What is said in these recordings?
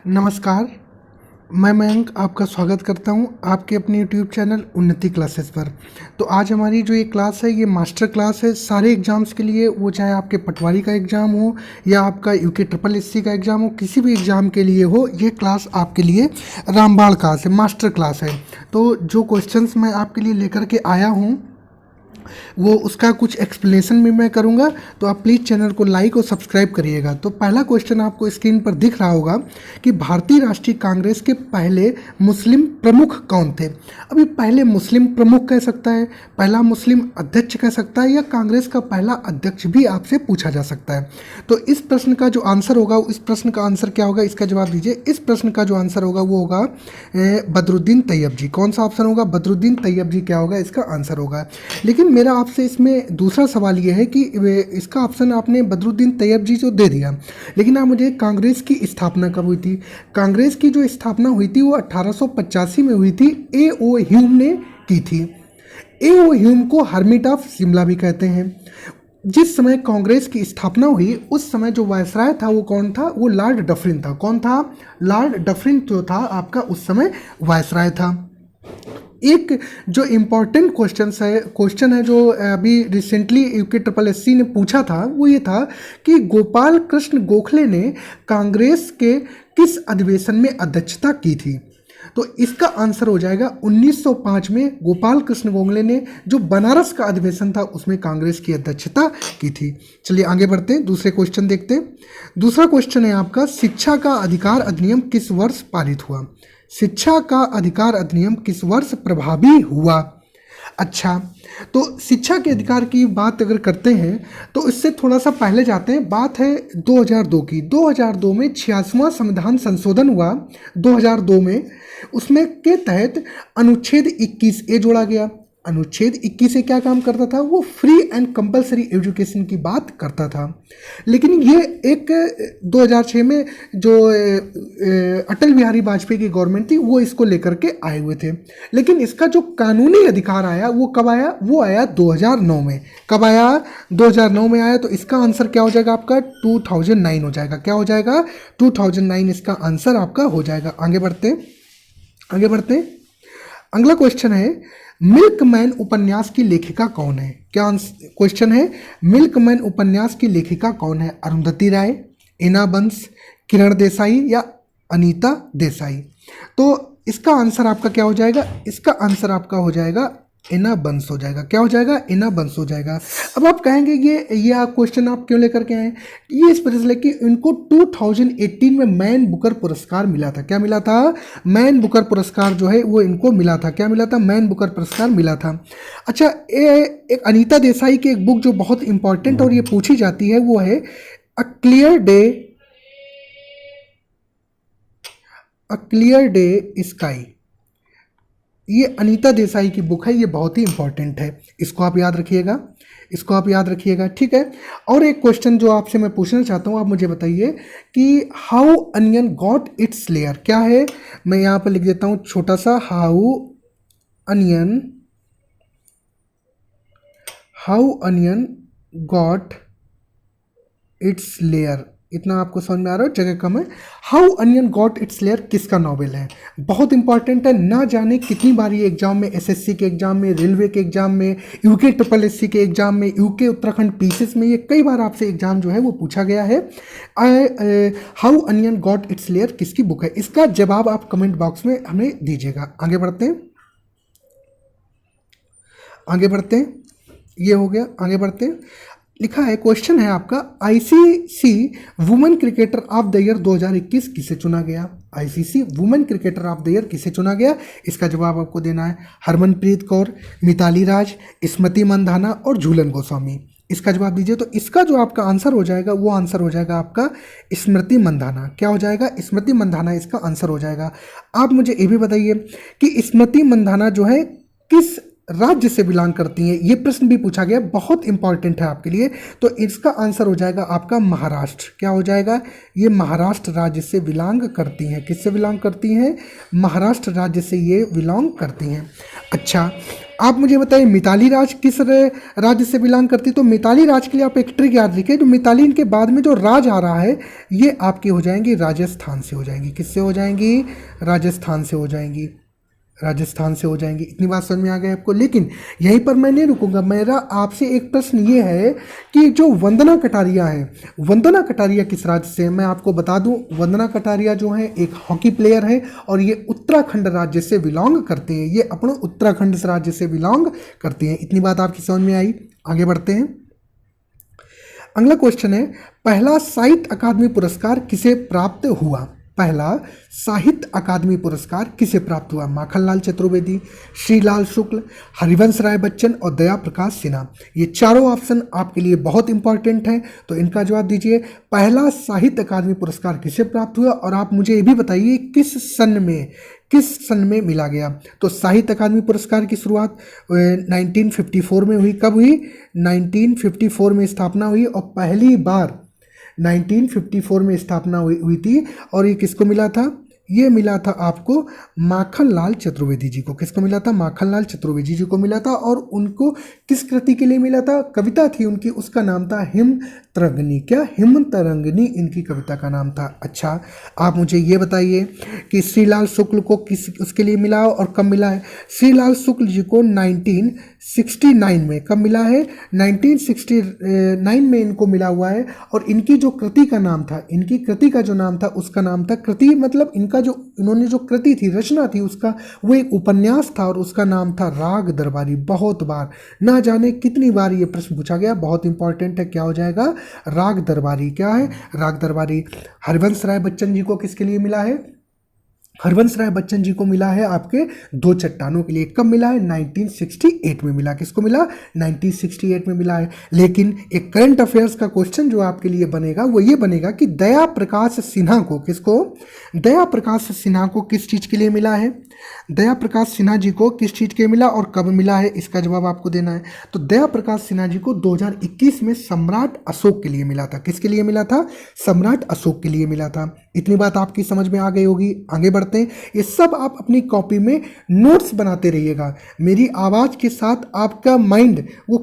नमस्कार, मैं मयंक आपका स्वागत करता हूं आपके अपने यूट्यूब चैनल उन्नति क्लासेस पर। तो आज हमारी जो ये क्लास है ये मास्टर क्लास है सारे एग्ज़ाम्स के लिए, वो चाहे आपके पटवारी का एग्ज़ाम हो या आपका यूके ट्रिपल एससी का एग्ज़ाम हो, किसी भी एग्ज़ाम के लिए हो, ये क्लास आपके लिए रामबाण क्लास है, मास्टर क्लास है। तो जो क्वेश्चंस मैं आपके लिए लेकर के आया हूँ वो उसका कुछ एक्सप्लेनेशन भी मैं करूँगा, तो आप प्लीज़ चैनल को लाइक और सब्सक्राइब करिएगा। तो पहला क्वेश्चन आपको स्क्रीन पर दिख रहा होगा कि भारतीय राष्ट्रीय कांग्रेस के पहले मुस्लिम प्रमुख कौन थे। अभी पहले मुस्लिम प्रमुख कह सकता है, पहला मुस्लिम अध्यक्ष कह सकता है, या कांग्रेस का पहला अध्यक्ष भी आपसे पूछा जा सकता है। तो इस प्रश्न का जो आंसर होगा, इस प्रश्न का आंसर क्या होगा, इसका जवाब दीजिए। इस प्रश्न का जो आंसर होगा वो होगा बदरुद्दीन तैयब जी। कौन सा ऑप्शन होगा? बदरुद्दीन तैयब जी क्या होगा, इसका आंसर होगा। लेकिन मेरा आपसे इसमें दूसरा सवाल ये है कि इसका ऑप्शन आपने बदरुद्दीन तैयब जी जो दे दिया, लेकिन आप मुझे कांग्रेस की स्थापना कब हुई थी? कांग्रेस की जो स्थापना हुई थी वो 1885 में हुई थी, ए ओ ह्यूम ने की थी। ए ओ ह्यूम को हर्मिट ऑफ शिमला भी कहते हैं। जिस समय कांग्रेस की स्थापना हुई उस समय जो वायसराय था वो कौन था? वो लॉर्ड डफरिन था। कौन था? लॉर्ड डफरिन जो था आपका उस समय वायसराय था। एक जो इम्पॉर्टेंट क्वेश्चन है जो अभी रिसेंटली यूके ट्रिपल एससी ने पूछा था वो ये था कि गोपाल कृष्ण गोखले ने कांग्रेस के किस अधिवेशन में अध्यक्षता की थी? तो इसका आंसर हो जाएगा 1905 में गोपाल कृष्ण गोखले ने जो बनारस का अधिवेशन था उसमें कांग्रेस की अध्यक्षता की थी। चलिए आगे बढ़ते हैं, दूसरे क्वेश्चन देखते हैं। दूसरा क्वेश्चन है आपका, शिक्षा का अधिकार अधिनियम किस वर्ष पारित हुआ? शिक्षा का अधिकार अधिनियम किस वर्ष प्रभावी हुआ? अच्छा, तो शिक्षा के अधिकार की बात अगर करते हैं तो इससे थोड़ा सा पहले जाते हैं। बात है 2002 की। 2002 में 86वां संविधान संशोधन हुआ 2002 में। उसमें के तहत अनुच्छेद 21A जोड़ा गया। अनुच्छेद 21 से क्या काम करता था? वो फ्री एंड कंपलसरी एजुकेशन की बात करता था। लेकिन ये एक 2006 में जो अटल बिहारी वाजपेयी की गवर्नमेंट थी वो इसको लेकर के आए हुए थे। लेकिन इसका जो कानूनी अधिकार आया वो कब आया? वो आया 2009 में। कब आया? 2009 में आया। तो इसका आंसर क्या हो जाएगा आपका? 2009 हो जाएगा। क्या हो जाएगा? 2009 इसका आंसर आपका हो जाएगा। आगे बढ़ते आगे बढ़ते अगला क्वेश्चन है, मिल्कमैन उपन्यास की लेखिका कौन है? क्या क्वेश्चन है? मिल्कमैन उपन्यास की लेखिका कौन है? अरुंधति राय, ईना बंस, किरण देसाई या अनीता देसाई? तो इसका आंसर आपका क्या हो जाएगा? इसका आंसर आपका हो जाएगा ईना बंस हो जाएगा। क्या हो जाएगा? ईना बंस हो जाएगा। अब आप कहेंगे ये क्वेश्चन आप क्यों लेकर के आए? ये इस वजह से कि इनको 2018 में मैन बुकर पुरस्कार मिला था। क्या मिला था? मैन बुकर पुरस्कार जो है वो इनको मिला था। क्या मिला था? मैन बुकर पुरस्कार मिला था। अच्छा, एक अनीता देसाई की एक बुक जो बहुत इंपॉर्टेंट और ये पूछी जाती है वो है अ क्लियर डे स्काई। ये अनीता देसाई की बुक है, ये बहुत ही इंपॉर्टेंट है। इसको आप याद रखिएगा, इसको आप याद रखिएगा, ठीक है। और एक क्वेश्चन जो आपसे मैं पूछना चाहता हूँ, आप मुझे बताइए कि how onion got its layer. क्या है? मैं यहाँ पर लिख देता हूँ छोटा सा, how onion got its layer. इतना आपको समझ में आ रहा है? जगह कम है। How onion got its layer किसका नॉवेल है? बहुत इंपॉर्टेंट है। ना जाने कितनी बार ये एग्जाम में, एसएससी के एग्जाम में, रेलवे के एग्जाम में, यूके ट्रिपल एससी के एग्जाम में, यूके उत्तराखंड पीसीएस में, ये कई बार आपसे एग्जाम जो है वो पूछा गया है। How onion got its layer किसकी बुक है? इसका जवाब आप कमेंट बॉक्स में हमें दीजिएगा। आगे बढ़ते हैं, आगे बढ़ते हैं। ये हो गया, आगे बढ़ते हैं। लिखा है, क्वेश्चन है आपका, ICC women cricketer of the year 2021 किसे चुना गया? ICC women cricketer of the year किसे चुना गया? इसका जवाब आपको देना है। हरमनप्रीत कौर, मिताली राज, स्मृति मंधाना और झूलन गोस्वामी। इसका जवाब दीजिए। तो इसका जो आपका आंसर हो जाएगा वो आंसर हो जाएगा आपका स्मृति मंधाना। क्या हो जाएगा? स्मृति मंधाना इसका आंसर हो जाएगा। आप मुझे ये भी बताइए कि स्मृति मंधाना जो है किस राज्य से बिलोंग करती हैं? ये प्रश्न भी पूछा गया, बहुत इंपॉर्टेंट है आपके लिए। तो इसका आंसर हो जाएगा आपका महाराष्ट्र। क्या हो जाएगा? ये महाराष्ट्र राज्य से बिलोंग करती हैं। किससे बिलोंग करती हैं? महाराष्ट्र राज्य से ये बिलोंग करती हैं। अच्छा, आप मुझे बताइए मिताली राज किस राज्य से बिलोंग करती है? तो मिताली राज के लिए आप एक ट्रिक याद रखिए, जो मिताली इनके बाद में जो राज आ रहा है ये आपकी हो जाएंगी राजस्थान से हो जाएंगी। किससे हो जाएंगी? राजस्थान से हो जाएंगी, राजस्थान से हो जाएंगी। इतनी बात समझ में आ गई आपको। लेकिन यहीं पर मैं नहीं रुकूंगा, मेरा आपसे एक प्रश्न ये है कि जो वंदना कटारिया है, वंदना कटारिया किस राज्य से है? मैं आपको बता दूं, वंदना कटारिया जो है एक हॉकी प्लेयर है और ये उत्तराखंड राज्य से बिलोंग करते हैं, ये अपने उत्तराखंड राज्य से बिलोंग करते हैं। इतनी बात आपकी समझ में आई? आगे बढ़ते हैं। अगला क्वेश्चन है, पहला साहित्य अकादमी पुरस्कार किसे प्राप्त हुआ? पहला साहित्य अकादमी पुरस्कार किसे प्राप्त हुआ? माखनलाल चतुर्वेदी, श्रीलाल शुक्ल, हरिवंश राय बच्चन और दया प्रकाश सिन्हा। ये चारों ऑप्शन आपके लिए बहुत इंपॉर्टेंट हैं, तो इनका जवाब दीजिए। पहला साहित्य अकादमी पुरस्कार किसे प्राप्त हुआ और आप मुझे ये भी बताइए किस सन में मिला गया? तो साहित्य अकादमी पुरस्कार की शुरुआत 1954 में हुई। कब हुई? 1954 में स्थापना हुई और पहली बार 1954 में स्थापना हुई थी। और ये किसको मिला था? ये मिला था आपको माखनलाल चतुर्वेदी जी को। किसको मिला था? माखनलाल चतुर्वेदी जी को मिला था। और उनको किस कृति के लिए मिला था? कविता थी उनकी, उसका नाम था हिम तरंगिणी। क्या? हिम तरंगिणी इनकी कविता का नाम था। अच्छा, आप मुझे ये बताइए कि श्रीलाल शुक्ल को किस उसके लिए मिला और कब मिला है? श्रीलाल शुक्ल जी को 1969 में। कब मिला है? 1969 में इनको मिला हुआ है। और इनकी जो कृति का नाम था, इनकी कृति का जो नाम था उसका नाम था, कृति मतलब इनका जो इन्होंने जो कृति थी, रचना थी उसका, वो एक उपन्यास था और उसका नाम था राग दरबारी। बहुत बार, ना जाने कितनी बार ये प्रश्न पूछा गया, बहुत इंपॉर्टेंट है। क्या हो जाएगा? राग दरबारी। क्या है? राग दरबारी। हरिवंश राय बच्चन जी को किसके लिए मिला है? हरिवंश राय बच्चन जी को मिला है आपके दो चट्टानों के लिए। कब मिला है? 1968 में मिला। किसको मिला? 1968 में मिला है। लेकिन एक करंट अफेयर्स का क्वेश्चन जो आपके लिए बनेगा वो ये बनेगा कि दया प्रकाश सिन्हा को, किसको? दया प्रकाश सिन्हा को किस चीज़ के लिए मिला है? दया प्रकाश सिन्हा जी को किस चीज़ के मिला और कब मिला है, इसका जवाब आपको देना है। तो दया प्रकाश सिन्हा जी को 2021 में सम्राट अशोक के लिए मिला था। किसके लिए मिला था? सम्राट अशोक के लिए मिला था। इतनी बात आपकी समझ में आ गई होगी। आगे बढ़ते हैं। ये सब आप अपनी कॉपी में नोट्स बनाते रहिएगा। मेरी आवाज़ के साथ आपका माइंड वो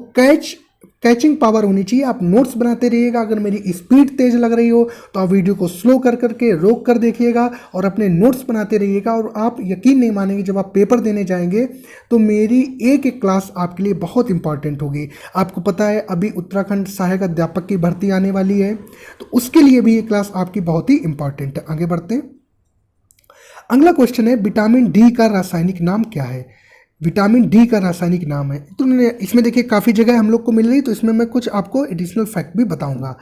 कैचिंग पावर होनी चाहिए। आप नोट्स बनाते रहिएगा। अगर मेरी स्पीड तेज लग रही हो तो आप वीडियो को स्लो कर करके रोक कर देखिएगा और अपने नोट्स बनाते रहिएगा। और आप यकीन नहीं मानेंगे, जब आप पेपर देने जाएंगे तो मेरी एक एक क्लास आपके लिए बहुत इंपॉर्टेंट होगी। आपको पता है अभी उत्तराखंड सहायक अध्यापक की भर्ती आने वाली है, तो उसके लिए भी ये क्लास आपकी बहुत ही इंपॉर्टेंट है। आगे बढ़ते हैं। अगला क्वेश्चन है, विटामिन डी का रासायनिक नाम क्या है? विटामिन डी का रासायनिक नाम है। तो इसमें देखिए काफ़ी जगह हम लोग को मिल रही, तो इसमें मैं कुछ आपको एडिशनल फैक्ट भी बताऊंगा।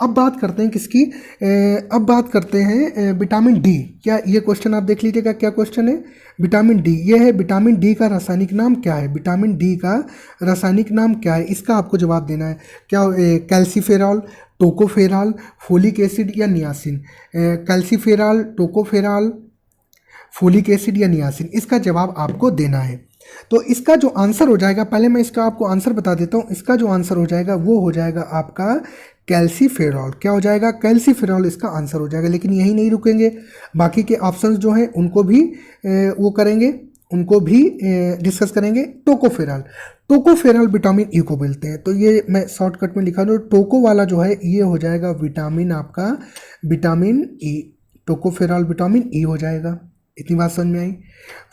अब बात करते हैं किसकी? अब बात करते हैं विटामिन डी। क्या ये क्वेश्चन आप देख लीजिएगा, क्या क्वेश्चन है? Vitamin D. ये है विटामिन डी का रासायनिक नाम क्या है? विटामिन डी का रासायनिक नाम क्या है, इसका आपको जवाब देना है। क्या? कैल्सीफेरॉल, टोकोफेरॉल, फोलिक एसिड या niacin? Calciferol, tocopherol, folic acid या नियासिन, इसका जवाब आपको देना है। तो इसका जो आंसर हो जाएगा, पहले मैं इसका आपको आंसर बता देता हूँ। इसका जो आंसर हो जाएगा वो हो जाएगा आपका कैल्सीफेरॉल। क्या हो जाएगा? कैल्सीफेरॉल इसका आंसर हो जाएगा। लेकिन यही नहीं रुकेंगे, बाकी के ऑप्शंस जो हैं उनको भी वो करेंगे, उनको भी डिस्कस करेंगे। टोकोफेरॉल, टोकोफेरॉल विटामिन ई को बोलते हैं। तो ये मैं शॉर्टकट में लिखा दूँ, टोको वाला जो है ये हो जाएगा विटामिन आपका vitamin E. Tocopherol vitamin E हो जाएगा। इतनी बात समझ में आई?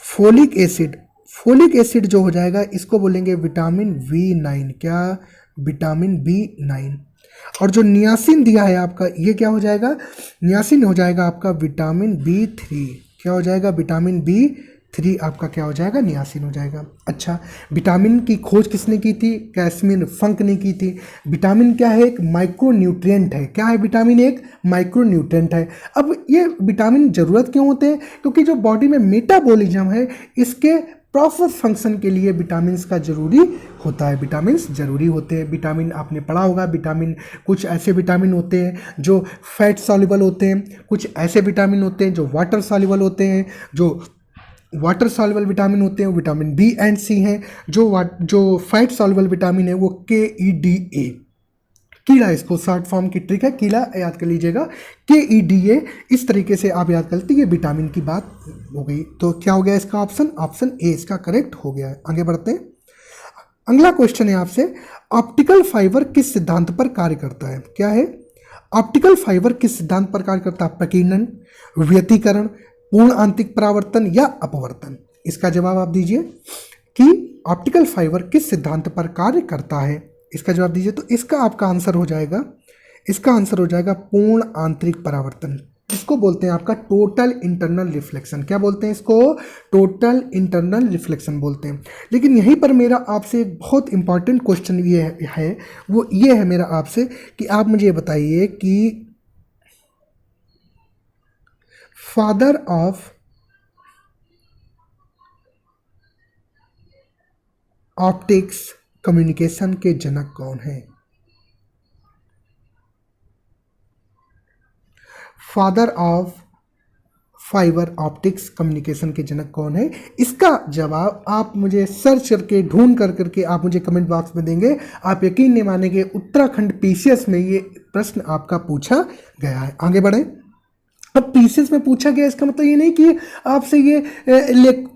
फोलिक एसिड, फोलिक एसिड जो हो जाएगा इसको बोलेंगे विटामिन B9। क्या? Vitamin B9। और जो नियासिन दिया है आपका, ये क्या हो जाएगा? नियासिन हो जाएगा आपका विटामिन B3। क्या हो जाएगा? विटामिन B3 आपका क्या हो जाएगा? नियासिन हो जाएगा। अच्छा, विटामिन की खोज किसने की थी? कैस्मिन फंक ने की थी। विटामिन क्या है? एक माइक्रोन्यूट्रिएंट है। क्या है? विटामिन एक माइक्रोन्यूट्रिएंट है। अब ये विटामिन ज़रूरत क्यों होते हैं? क्योंकि जो बॉडी में मेटाबॉलिज्म है, इसके प्रॉपर फंक्शन के लिए विटामिन का जरूरी होता है। विटामिन जरूरी होते हैं। विटामिन आपने पढ़ा होगा, विटामिन कुछ ऐसे विटामिन होते हैं जो फैट सॉल्युबल होते हैं, कुछ ऐसे विटामिन होते हैं जो वाटर सॉल्युबल होते हैं। जो वाटर सॉल्युबल विटामिन होते हैं वो विटामिन बी एंड सी हैं। जो फैट सॉल्युबल विटामिन है वो KEDA, कीड़ा, इसको शॉर्ट फॉर्म की ट्रिक है, कीड़ा याद कर लीजिएगा, KEDA। इस तरीके से आप याद कर लेते, ये विटामिन की बात हो गई। तो क्या हो गया इसका ऑप्शन? ऑप्शन ए इसका करेक्ट हो गया है। आगे बढ़ते हैं। अगला क्वेश्चन है आपसे, ऑप्टिकल फाइबर किस सिद्धांत पर कार्य करता है? क्या है? ऑप्टिकल फाइबर किस सिद्धांत पर कार्य करता है? प्रकीर्णन, व्यतिकरण, पूर्ण आंतरिक परावर्तन या अपवर्तन? इसका जवाब आप दीजिए कि ऑप्टिकल फाइबर किस सिद्धांत पर कार्य करता है, इसका जवाब दीजिए। तो इसका आपका आंसर हो जाएगा, इसका आंसर हो जाएगा पूर्ण आंतरिक परावर्तन। इसको बोलते हैं आपका टोटल इंटरनल रिफ्लेक्शन। क्या बोलते हैं इसको? टोटल इंटरनल रिफ्लेक्शन बोलते हैं। लेकिन यहीं पर मेरा आपसे एक बहुत इंपॉर्टेंट क्वेश्चन ये है, वो ये है मेरा आपसे कि आप मुझे ये बताइए कि फादर ऑफ ऑप्टिक्स कम्युनिकेशन के जनक कौन है? Father of fibre optics communication के जनक कौन है? इसका जवाब आप मुझे सर्च करके ढूंढ करके आप मुझे कमेंट बॉक्स में देंगे। आप यकीन नहीं मानेंगे, उत्तराखंड पीसीएस में ये प्रश्न आपका पूछा गया है। आगे बढ़े। अब पीसीएस में पूछा गया, इसका मतलब ये नहीं कि आपसे ये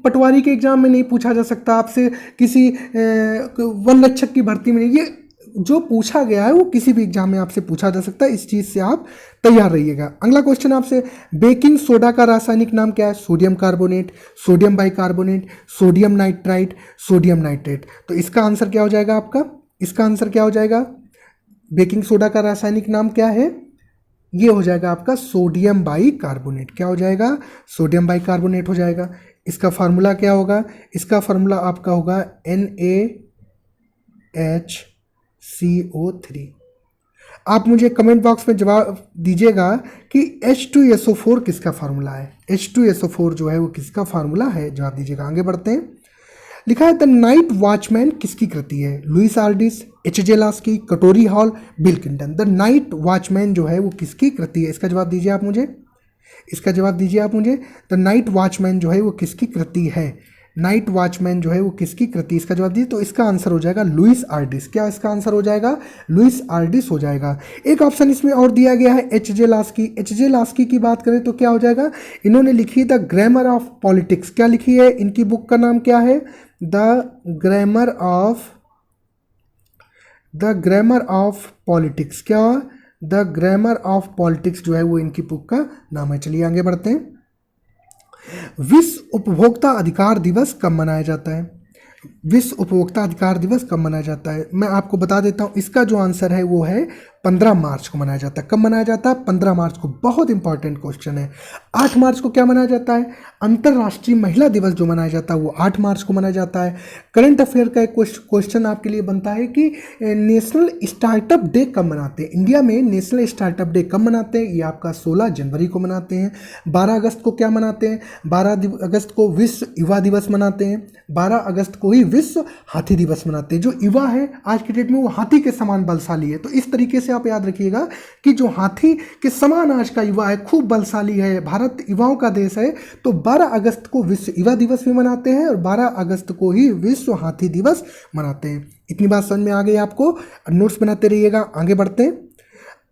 पटवारी के एग्जाम में नहीं पूछा जा सकता, आपसे किसी वन रक्षक की भर्ती में नहीं, ये जो पूछा गया है वो किसी भी एग्जाम में आपसे पूछा जा सकता है। इस चीज़ से आप तैयार रहिएगा। अगला क्वेश्चन आपसे, बेकिंग सोडा का रासायनिक नाम क्या है? Sodium carbonate, sodium bicarbonate, sodium nitrite, sodium nitrate. तो इसका आंसर क्या हो जाएगा आपका? इसका आंसर क्या हो जाएगा? बेकिंग सोडा का रासायनिक नाम क्या है? ये हो जाएगा आपका सोडियम बाइकार्बोनेट। क्या हो जाएगा? सोडियम बाइकार्बोनेट हो जाएगा। इसका फार्मूला क्या होगा? इसका फार्मूला आपका होगा NaHCO3। आप मुझे कमेंट बॉक्स में जवाब दीजिएगा कि H2SO4 किसका फार्मूला है? H2SO4 जो है वो किसका फार्मूला है? जवाब दीजिएगा। आगे बढ़ते हैं। लिखा है द नाइट वॉचमैन किसकी कृति है? Louise Erdrich, H.J. Laski, Katori Hall, Bill Clinton. The night watchman जो है वो किसकी कृति है? इसका जवाब दीजिए आप मुझे, इसका जवाब दीजिए आप मुझे। द नाइट वॉचमैन जो है वो किसकी कृति है? नाइट वॉचमैन जो है वो किसकी कृति? इसका जवाब दीजिए। तो इसका आंसर हो जाएगा लुइस आर्डिस। क्या इसका आंसर हो जाएगा? लुइस आर्डिस हो जाएगा। एक ऑप्शन इसमें और दिया गया है H.J. लास्की। H.J. लास्की की बात करें तो क्या हो जाएगा? इन्होंने लिखी द ग्रामर ऑफ पॉलिटिक्स। क्या लिखी है? इनकी बुक का नाम क्या है? The grammar of politics. क्या? द ग्रामर ऑफ पॉलिटिक्स जो है वो इनकी बुक का नाम है। चलिए आगे बढ़ते हैं। विश्व उपभोक्ता अधिकार दिवस कब मनाया जाता है? विश्व उपभोक्ता अधिकार दिवस कब मनाया जाता है? मैं आपको बता देता हूँ, इसका जो आंसर है वो है 15 मार्च को मनाया जाता है। कब मनाया जाता है? 15 मार्च को। बहुत इंपॉर्टेंट क्वेश्चन है। 8 मार्च को क्या मनाया जाता है? अंतर्राष्ट्रीय महिला दिवस जो मनाया जाता है वो 8 मार्च को मनाया जाता है। करंट अफेयर का एक क्वेश्चन आपके लिए बनता है कि नेशनल स्टार्टअप डे कब मनाते हैं? इंडिया में नेशनल स्टार्टअप डे कब मनाते हैं? ये आपका 16 जनवरी को मनाते हैं। 12 अगस्त को क्या मनाते हैं? 12 अगस्त को विश्व युवा दिवस मनाते हैं। 12 अगस्त को ही विश्व हाथी दिवस मनाते हैं। जो युवा है आज की डेट में वो हाथी के समान बलशाली है। तो इस तरीके से आप याद रखिएगा कि जो हाथी के समान आज का युवा है, खूब बलशाली है, भारत युवाओं का देश है। तो 12 अगस्त को विश्व युवा दिवस भी मनाते हैं और 12 अगस्त को ही विश्व हाथी दिवस मनाते हैं। इतनी बात समझ में आ गई आपको? नोट्स बनाते रहिएगा। आगे बढ़ते हैं।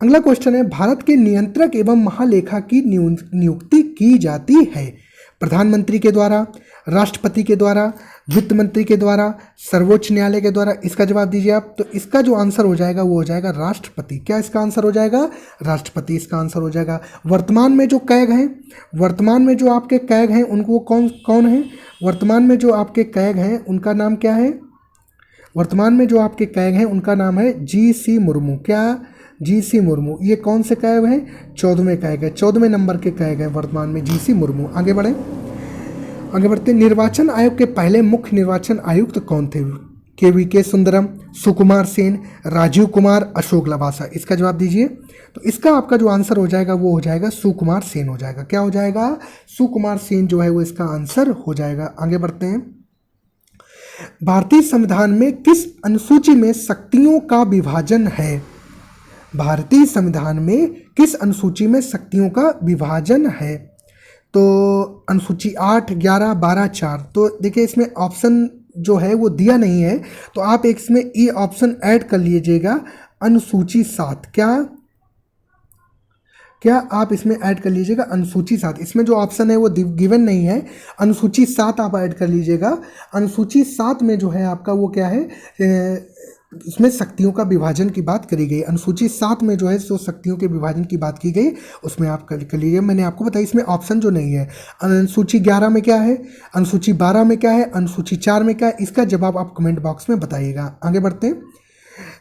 अगला क्वेश्चन है, भारत के नियंत्रक एवं महालेखा की नियुक्ति की जाती है? प्रधानमंत्री के द्वारा, राष्ट्रपति के द्वारा, वित्त मंत्री के द्वारा, सर्वोच्च न्यायालय के द्वारा? इसका जवाब दीजिए आप। तो इसका जो आंसर हो जाएगा वो हो जाएगा राष्ट्रपति। क्या इसका आंसर हो जाएगा? राष्ट्रपति इसका आंसर हो जाएगा। वर्तमान में जो कैग हैं, वर्तमान में जो आपके कैग हैं उनको कौन कौन है? वर्तमान में जो आपके कैग हैं उनका नाम क्या है? वर्तमान में जो आपके कैग हैं उनका नाम है GC मुर्मू। क्या? GC मुर्मू। ये कौन से कैग हैं? 14वें कैग है, 14वें नंबर के कैग हैं वर्तमान में GC मुर्मू। आगे बढ़ें, आगे बढ़ते। निर्वाचन आयोग के पहले मुख्य निर्वाचन आयुक्त कौन थे? KVK सुंदरम, सुकुमार सेन, राजीव कुमार, अशोक लवासा। इसका जवाब दीजिए। तो इसका आपका जो आंसर हो जाएगा वो हो जाएगा सुकुमार सेन हो जाएगा। क्या हो जाएगा? सुकुमार सेन जो है वो इसका आंसर हो जाएगा। आगे बढ़ते हैं। भारतीय संविधान में किस अनुसूची में शक्तियों का विभाजन है? भारतीय संविधान में किस अनुसूची में शक्तियों का विभाजन है? तो अनुसूची 8, 11, 12, 4। तो देखिए इसमें ऑप्शन जो है वो दिया नहीं है, तो आप इसमें ये ऑप्शन ऐड कर लीजिएगा, अनुसूची 7। क्या? क्या आप इसमें ऐड कर लीजिएगा अनुसूची 7। इसमें जो ऑप्शन है वो गिवन नहीं है, अनुसूची 7 आप ऐड कर लीजिएगा। अनुसूची 7 में जो है आपका वो क्या है, इसमें शक्तियों का विभाजन की बात करी गई। अनुसूची 7 में जो है सो शक्तियों के विभाजन की बात की गई, उसमें आप कर लीजिए। मैंने आपको बताया इसमें ऑप्शन जो नहीं है। अनुसूची 11 में क्या है, अनुसूची 12 में क्या है, अनुसूची 4 में क्या है, इसका जवाब आप कमेंट बॉक्स में बताइएगा। आगे बढ़ते हैं।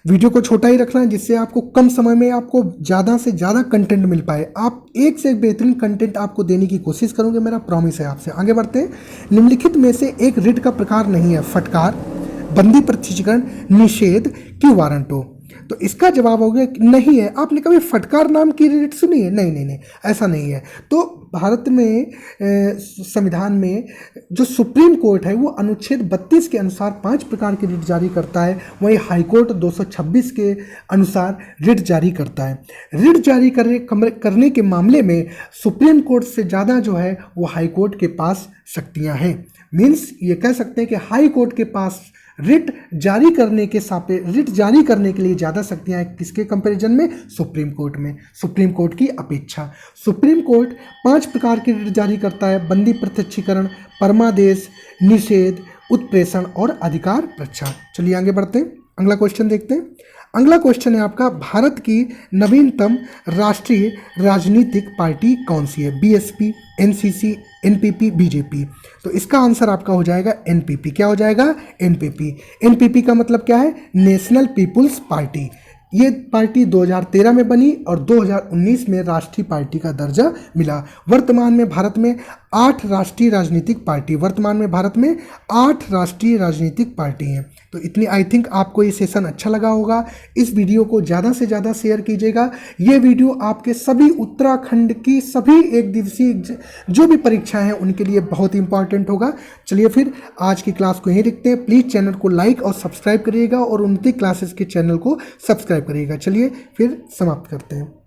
वीडियो को छोटा ही रखना है जिससे आपको कम समय में आपको ज़्यादा से ज़्यादा कंटेंट मिल पाए। आप एक से एक बेहतरीन कंटेंट आपको देने की कोशिश करूँगे, मेरा प्रॉमिस है आपसे। आगे बढ़ते हैं। निम्नलिखित में से एक रिट का प्रकार नहीं है, फटकार, बंदी प्रत्यक्षीकरण, निषेध कि वारंट हो। तो इसका जवाब हो गया नहीं है। आपने कभी फटकार नाम की रिट सुनी है? नहीं नहीं नहीं, ऐसा नहीं है। तो भारत में संविधान में जो सुप्रीम कोर्ट है वो अनुच्छेद 32 के अनुसार 5 प्रकार की रिट जारी करता है, वहीं हाईकोर्ट 226 के अनुसार रिट जारी करता है। रिट जारी करने के मामले में सुप्रीम कोर्ट से ज़्यादा जो है वो हाईकोर्ट के पास शक्तियाँ हैं। मीन्स ये कह सकते हैं कि हाई कोर्ट के पास रिट जारी करने के लिए ज़्यादा शक्तियाँ हैं। किसके कंपैरिजन में? सुप्रीम कोर्ट में, सुप्रीम कोर्ट की अपेक्षा। सुप्रीम कोर्ट 5 प्रकार की रिट जारी करता है, बंदी प्रत्यक्षीकरण, परमादेश, निषेध, उत्प्रेषण और अधिकार रक्षा। चलिए आगे बढ़ते हैं, अगला क्वेश्चन देखते हैं। अगला क्वेश्चन है आपका, भारत की नवीनतम राष्ट्रीय राजनीतिक पार्टी कौन सी है? BSP, NCC, NPP, BJP. तो इसका आंसर आपका हो जाएगा एनपीपी। क्या हो जाएगा? एनपीपी। एनपीपी का मतलब क्या है? National People's Party. ये पार्टी 2013 में बनी और 2019 में राष्ट्रीय पार्टी का दर्जा मिला। वर्तमान में भारत में 8 राष्ट्रीय राजनीतिक पार्टी हैं। तो इतनी, आई थिंक आपको ये सेशन अच्छा लगा होगा। इस वीडियो को ज़्यादा से ज़्यादा शेयर कीजिएगा। ये वीडियो आपके सभी उत्तराखंड की सभी एक दिवसीय जो भी परीक्षाएं हैं उनके लिए बहुत इंपॉर्टेंट होगा। चलिए फिर आज की क्लास को यहीं रखते हैं। प्लीज़ चैनल को लाइक और सब्सक्राइब करिएगा और उन्नति क्लासेस के चैनल को सब्सक्राइब करिएगा। चलिए फिर समाप्त करते हैं।